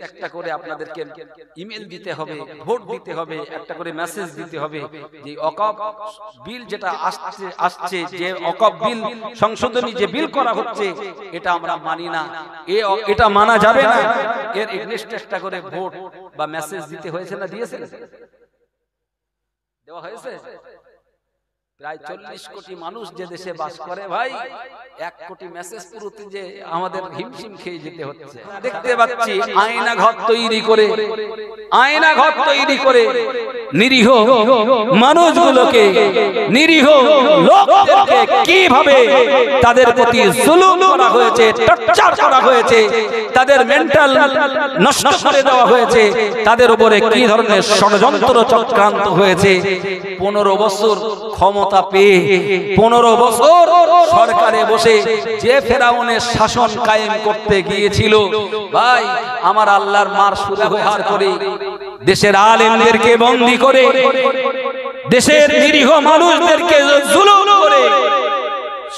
একটা করে আপনাদেরকে ইমেল দিতে হবে, ভোট দিতে হবে, একটা করে মেসেজ দিতে হবে যে ওয়াকফ বিল যেটা আসছে, যে ওয়াকফ বিল সংশোধনী যে বিল করা হচ্ছে এটা আমরা মানি না, এটা মানা যাবে না, এর এগেইনস্টে একটা করে ভোট বা মেসেজ দিতে হয়েছে না, দিয়েছেন? দেওয়া হয়েছে? প্রায় 40 কোটি মানুষ যে দেশে বাস করে ভাই, 1 কোটি মেসেজ পুরোতে যে আমাদের হিমশিম খেয়ে যেতে হচ্ছে। দেখতে পাচ্ছি আয়না ঘর তৈরি করে নিরীহ মানুষগুলোকে, নিরীহ লোকদেরকে কিভাবে তাদের প্রতি জুলুম করা হয়েছে, টর্চার করা হয়েছে, তাদের মেন্টাল নষ্ট করে দেওয়া হয়েছে, তাদের উপরে কি ধরনের ষড়যন্ত্র চক্রান্ত হয়েছে। 15 বছর ক্ষমতা পেয়ে 15 বছর সরকারে বসে যে ফেরাউনের শাসন কায়েম করতে গিয়েছিল ভাই, আমার আল্লাহর মার সুব্যবহার করে, দেশের আলেমদেরকে বন্দী করে, দেশের নিরীহ মানুষদেরকে জুলুম করে,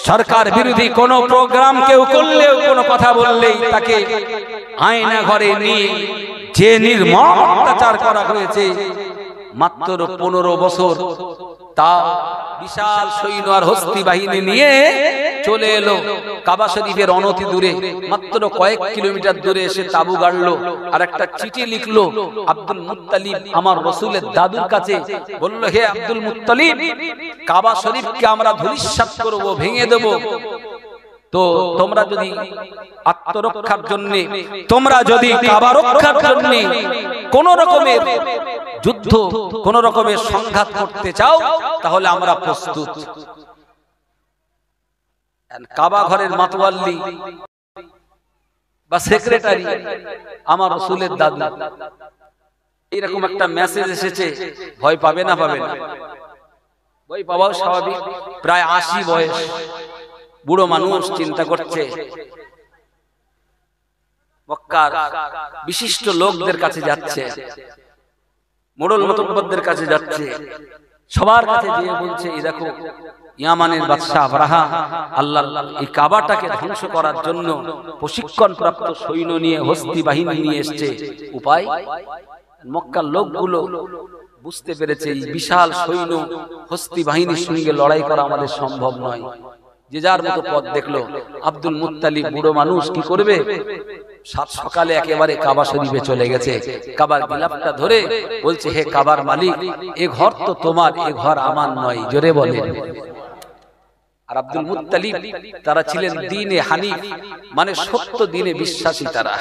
সরকার বিরোধী কোন প্রোগ্রাম কেউ করলেও, কোনো কথা বললেই তাকে আয়না ঘরে নিয়ে যে নির্মম অত্যাচার করা হয়েছে। মাত্র 15 বছর তা বিশাল সৈন্য আর হস্তি বাহিনী নিয়ে চলে এলো কাবা শরীফের অনতি দূরে, মাত্র কয়েক কিলোমিটার দূরে এসে তাবু গাড়লো আর একটা চিঠি লিখলো আব্দুল মুত্তালিব আমার রাসূলের দাদুর কাছে, বলল হে আব্দুল মুত্তালিব, কাবা শরীফকে আমরা ধূলিসাৎ করব, ভেঙে দেব, তো তোমরা যদি আত্মরক্ষার জন্য, তোমরা যদি কাবা রক্ষার জন্য কোন রকমের যুদ্ধ, কোন রকমের সংঘাত করতে চাও তাহলে আমরা প্রস্তুত। কাবা ঘরের মাতওয়াল্লি বা সেক্রেটারি আমার রাসূলের দাদু, এরকম একটা মেসেজ এসেছে, ভয় পাবে না? পাবে না? ভয় পাওয়াও স্বাভাবিক। প্রায় 80 বয়স বুড়ো মানুষ চিন্তা করছে, মক্কার বিশিষ্ট লোকদের কাছে যাচ্ছে, মোড়ল মতব্বরদের কাছে যাচ্ছে, সবার কাছে গিয়ে বলছে, এই দেখো ইয়ামানের বাদশা আবরাহা আল্লাহ এই কাবাটাকে ধ্বংস করার জন্য প্রশিক্ষণ প্রাপ্ত সৈন্য নিয়ে, হস্তি বাহিনী নিয়ে এসেছে, উপায়? মক্কার লোকগুলো বুঝতে পেরেছে এই বিশাল সৈন্য হস্তি বাহিনীর সঙ্গে লড়াই করা আমাদের সম্ভব নয়। যে যার মতো পথ দেখলো। আব্দুল মুত্তালিব বুড়ো মানুষ কি করবে, সাত সকালে একেবারে কাবা শরীফে চলে গেছে, কাবার গিলাফটা ধরে বলছে, হে কাবার মালিক, এ ঘর তো তোমার, এ ঘর আমার নয়, জোরে বলেন। আর আব্দুল মুত্তালিব তারা ছিলেন দ্বীনে হানিফ, মানে সত্য দ্বীনে বিশ্বাসী। তারা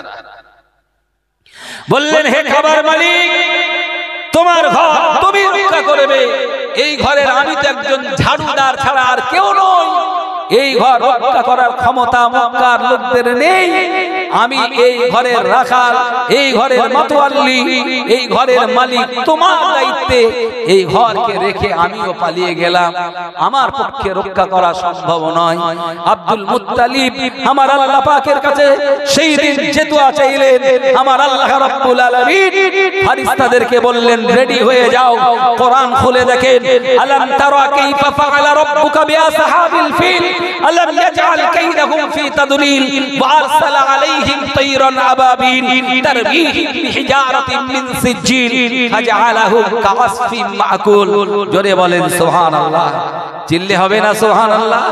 বললেন, হে কাবার মালিক, তোমার ঘর তুমি রক্ষা করবে, এই ঘরের আমি তো একজন ঝাড়ুদার ছাড়া আর কেউ নই, এই ঘর রক্ষা করার ক্ষমতা মক্কার লোকদের নেই, আমি এই ঘরের রাখাল, এই ঘরের মাতওয়াল্লি, এই ঘরের মালিক, তোমার দায়িত্বে এই ঘরকে রেখে আমিও পালিয়ে গেলাম, আমার পক্ষে রক্ষা করা সম্ভব নয়। আব্দুল মুত্তালিব আমার আল্লাহ পাকের কাছে সেই দিন যে দোয়া চাইলেন, আমার আল্লাহ রাব্বুল আলামিন ফেরেশতাদেরকে বললেন, রেডি হয়ে যাও, কোরআন খুলে দেখেন, আলাম তারা কাইফা ফাআলা রাব্বুকা বিআসহাবিল ফিল আলাম ইয়াজআল কাইদাহুম ফি তাদলিল ওয়া আরসালা আলাইহিম তায়রান আবাবিল তারমিহিম বিহিজারাতিন মিন সিজ্জিল ফাজআলাহুম কাআসফিন মাকুল। জোরে বলেন সুবহানাল্লাহ, চিল্লে হবে না সুবহানাল্লাহ?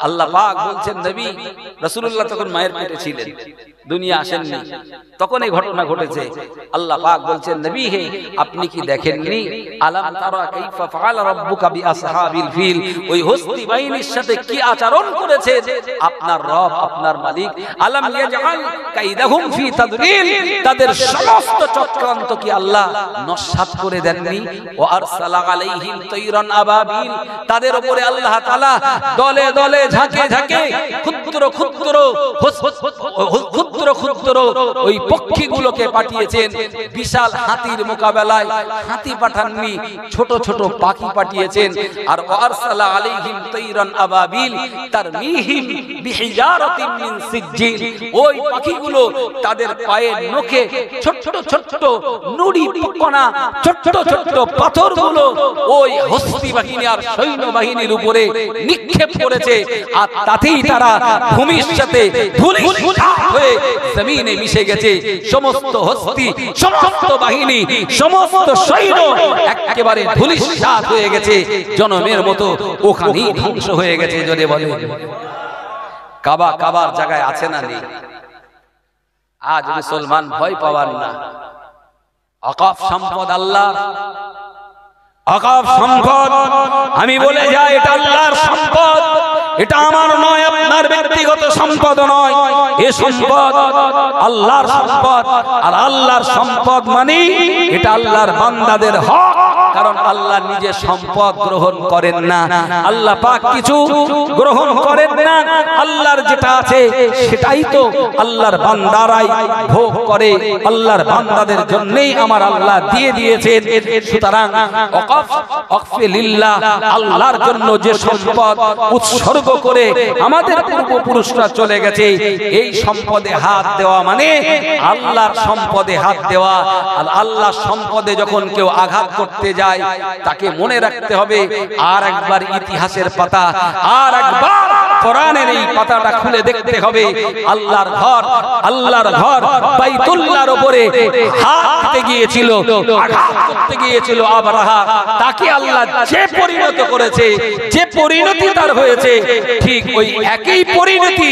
আল্লাহ পাক বলছেন, নবী রাসূলুল্লাহ তখন মায়ের পেটে ছিলেন, দুনিয়া আসেননি, তখন এই ঘটনা ঘটেছে। আল্লাহ পাক বলছেন, নবী হে, আপনি কি দেখেননি, আলাম তারা কাইফা ফাআলা রাব্বুকা বিআসহাবিল ফিল, ওই হস্তি বাহিনীর সাথে কি আচরণ করেছে আপনার রব, আপনার মালিক। আলাম ইয়াজআল কাইদাহুম ফি তাদলিল, তাদের সমস্ত চক্রান্ত কি আল্লাহ নস্যাৎ করে দেননি? ওয়া আরসালা আলাইহিম তায়রান আবাবিল, তাদের উপরে আল্লাহ তাআলা দলে দলে ঝাঁকে ঝাঁকে ক্ষুদ্র ক্ষুদ্র ক্ষুদ্র ক্ষুদ্র ওই পক্ষীগুলোকে পাঠিয়েছেন। বিশাল হাতির মোকাবেলায় হাতি পাঠাননি, ছোট ছোট পাখি পাঠিয়েছেন। আর আরসালা আলাইহিম তায়রান আবাবিল তারমিহিম বিহিজারাতিন মিন সিজ্জিল, ওই পাখিগুলো তাদের পায়ের নখে ছোট ছোট নুড়ি কণা, ছোট ছোট পাথরগুলো ওই হস্তি বাহিনী আর সৈন্য বাহিনীর উপরে নিক্ষেপ করেছে। আর তাতেই তারা ভূমি ভূমির সাথে ধূলিসাৎ হয়ে জমিনে মিশে গেছে। সমস্ত হস্তি, সমস্ত বাহিনী, সমস্ত সৈন্য একেবারে ধূলিসাৎ হয়ে গেছে, জনমের মতো ওখানেই ধ্বংস হয়ে গেছে। যদি বলে কাবা কাবার জায়গায় আছে না নেই? আজ মুসলমান ভয় পাওয়ার না। ওয়াকফ সম্পদ আল্লাহ, ওয়াকফ সম্পদ আমি বলে যাই এটা আল্লাহর সম্পদ, এটা আমার নয়, আপনার ব্যক্তিগত সম্পদ নয়, এই সম্পদ আল্লাহর সম্পদ। আর আল্লাহর সম্পদ মানে এটা আল্লাহর বান্দাদের হক, কারণ আল্লাহ নিজে সম্পদ গ্রহণ করেন না, আল্লাহ পাক কিছু গ্রহণ করেন না। আল্লাহর যেটা আছে সেটাই তো আল্লাহর বান্দারাই ভোগ করে, আল্লাহর বান্দাদের জন্যই আমার আল্লাহ দিয়ে দিয়েছেন। সুতরাং ওয়াকফে লিল্লাহ, আল্লাহর জন্য যে সম্পদ উৎসর্গ করে আমাদের পূর্বপুরুষরা চলে গেছে, এই সম্পদে হাত দেওয়া মানে আল্লাহর সম্পদে হাত দেওয়া। আর আল্লাহর সম্পদে যখন কেউ আঘাত করতে যায় তাকে মনে রাখতে হবে, আর একবার ইতিহাসের পাতা, আর একবার কোরআনের এই পাতাটা খুলে দেখতে হবে। আল্লাহর ঘর, আল্লাহর ঘর বাইতুল্লাহর উপরে হাত দিতে গিয়েছিল, আঘাত করতে গিয়েছিল আবরাহা, তাকে আল্লাহ যে পরিণত করেছে, যে পরিণতি তার হয়েছে, ঠিক ওই একই পরিণতি,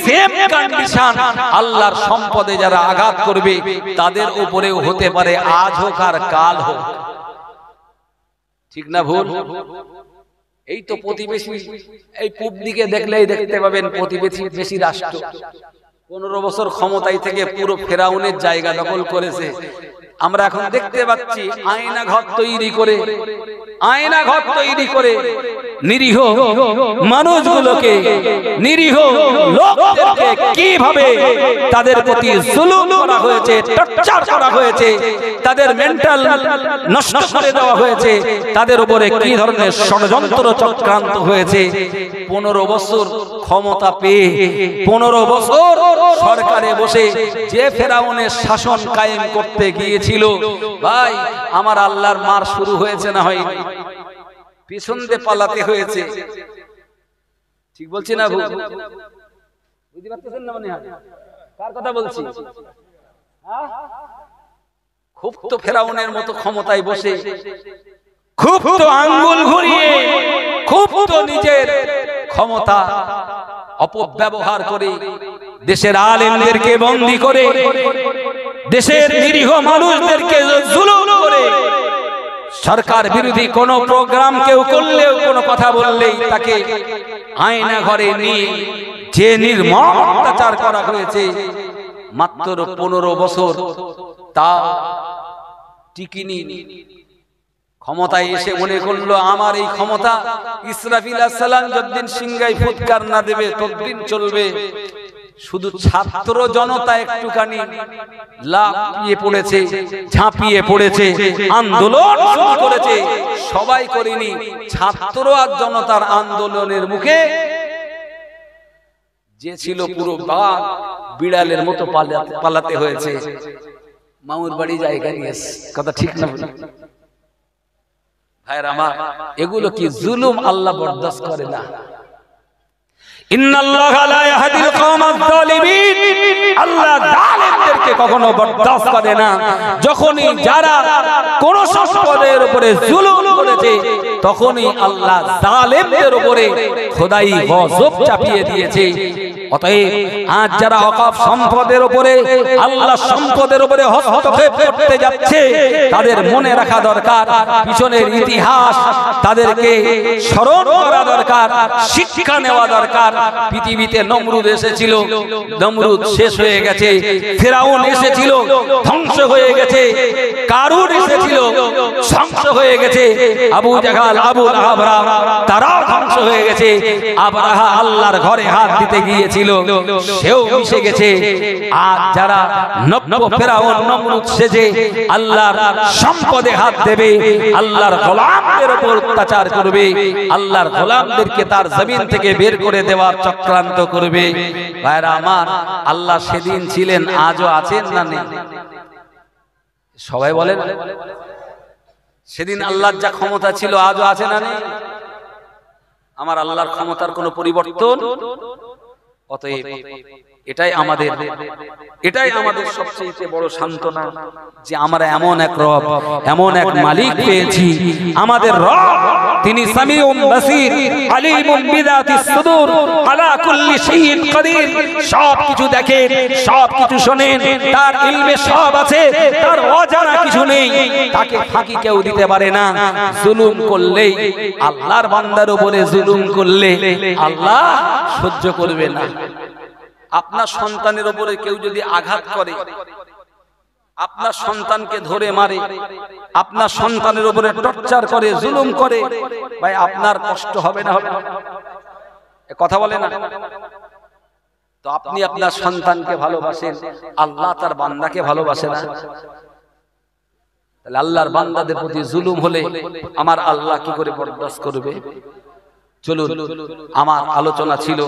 সেম কন্ডিশন আল্লাহর সম্পদে যারা আঘাত করবে তাদের উপরেও হতে পারে, আজ হোক আর কাল হোক। ঠিক না ভুল? এই তো প্রতিবেশী, এই পূব দিকে দেখলেই দেখতে পাবেন প্রতিবেশী রাষ্ট্র 15 বছর ক্ষমতায় থেকে পুরো ফেরাউনের জায়গা দখল করেছে। আমরা এখন দেখতে পাচ্ছি আয়না ঘর তৈরি করে, আয়না ঘর তৈরি করে নিরীহ মানুষগুলোকে, নিরীহ লোকদেরকে কিভাবে তাদের প্রতি জুলুম করা হয়েছে, টর্চার করা হয়েছে, তাদের মেন্টাল নষ্ট করে দেওয়া হয়েছে, তাদের উপরে কি ধরনের ষড়যন্ত্র চক্রান্ত হয়েছে। 15 বছর ক্ষমতা পেয়ে, 15 বছর সরকারে বসে যে ফেরাউনের শাসন কায়েম করতে গিয়েছিল, ভাই আমার আল্লাহর মার শুরু হয়েছে না হয়নি? পিছন দিয়ে পালাতে হয়েছে। ঠিক বলছি না? বুঝতে পারতেছেন না? মনে হয় কার কথা বলছি? খুব তো ফেরাউনের মতো ক্ষমতায় বসে, খুব তো আঙ্গুল ঘুরিয়ে, খুব তো নিজের ক্ষমতা অপব্যবহার করে দেশের আলেমদেরকে বন্দী করে, দেশের নিরীহ মানুষদেরকে জুলুম করে, সরকার বিরোধী কোন প্রোগ্রাম কেউ করলেও, কোনো কথা বললেই তাকে আয়না ঘরে নিয়ে যে নির্মম অত্যাচার করা হয়েছে। মাত্র 15 বছর তা টিকিনি ক্ষমতায় এসে মনে করলো আমার এই ক্ষমতা, ইসরাফিল আলাইহিস সালাম যতদিন সিংহায় ফুৎকার না দেবে ততদিন চলবে। শুধু ছাত্র জনতা একটুখানি লাফিয়ে পড়েছে, ঝাঁপিয়ে পড়েছে, আন্দোলন শুরু করেছে, সবাই করেনি। ছাত্র আর জনতার আন্দোলনের মুখে যে ছিল পুরো বাঘ বিড়ালের মতো পালাতে হয়েছে। মামুর বাড়ি জায়গা নিয়েছে, কথা ঠিক না? ভাইরা আমার, এগুলো কি জুলুম? আল্লাহ বরদাস্ত করে না। ইন্নাল্লাহা লা ইয়াহদিল কওমাজ যালিমিন, আল্লাহ জালেমদেরকে কখনো বরদাস্ত করে না। যখনই যারা কোন সম্পদের উপরে জুলুম করেছে তখনই আল্লাহ জালেমদের উপরে খোদাই গজব চাপিয়ে দিয়েছে। অতএব আজ যারা ওয়াকফ সম্পদের উপরে, আল্লাহ সম্পদের উপরে হস্তক্ষেপ করতে যাচ্ছে, তাদের মনে রাখা দরকার পিছনের ইতিহাস, তাদেরকে স্মরণ করা দরকার, শিক্ষা নেওয়া দরকার। পৃথিবীতে নমরুদ এসেছিল, নমরুদ শেষ হয়ে গেছে। ফিরআউন এসেছিল, ধ্বংস হয়ে গেছে। কারুন এসেছিল, ধ্বংস হয়ে গেছে। আবু জাহাল, আবু লাহাব, তারাও ধ্বংস হয়ে গেছে। আবরাহা আল্লাহর ঘরে হাত দিতে গিয়েছিল, সেও মিশে গেছে। আর যারা নব্য ফেরাউন নমরুদ সেজে আল্লাহর সম্পদে হাত দেবে, আল্লাহর গোলামদের উপর অত্যাচার করবে, আল্লাহর গোলামদেরকে তার জমিন থেকে বের করে দেওয়ার চক্রান্ত করবে। ভাইরা আমার, আল্লাহ সেদিন ছিলেন, আজও আছেন না নেই? সবাই বলেন, সেদিন আল্লাহর যা ক্ষমতা ছিল আজও আছে না নেই? আমার আল্লাহর ক্ষমতার কোনো পরিবর্তন অতএব এটাই আমাদের সবচেয়ে বড় সান্ত্বনা যে আমরা এমন এক রব, এমন এক মালিক পেয়েছি। আমাদের রব তিনি সামিউন বাসীর, আলিমুন বিযাতিস সুদূর, আলা কুল্লি শাইইন কাদির। সব কিছু দেখেন, সব কিছু শোনেন, তার ইলমে সব আছে, তার অজানা কিছু নেই, তাকে ফাঁকি কেউ দিতে পারে না। জুলুম করলেই, আল্লাহর বান্দার উপরে জুলুম করলে আল্লাহ সহ্য করবে না। আপনার সন্তানের উপরে কেউ যদি আঘাত করে, আপনার সন্তানকে ধরে মারে, আপনার সন্তানের উপরে টর্চার করে, জুলুম করে, ভাই আপনার কষ্ট হবে না? হবে না? কথা বলে না? তো আপনি আপনার সন্তানকে ভালোবাসেন, আল্লাহ তার বান্দাকে ভালোবাসে না? তাহলে আল্লাহর বান্দাদের প্রতি জুলুম হলে আমার আল্লাহ কি করে বরদাস্ত করবে? চলুন, আমার আলোচনা ছিল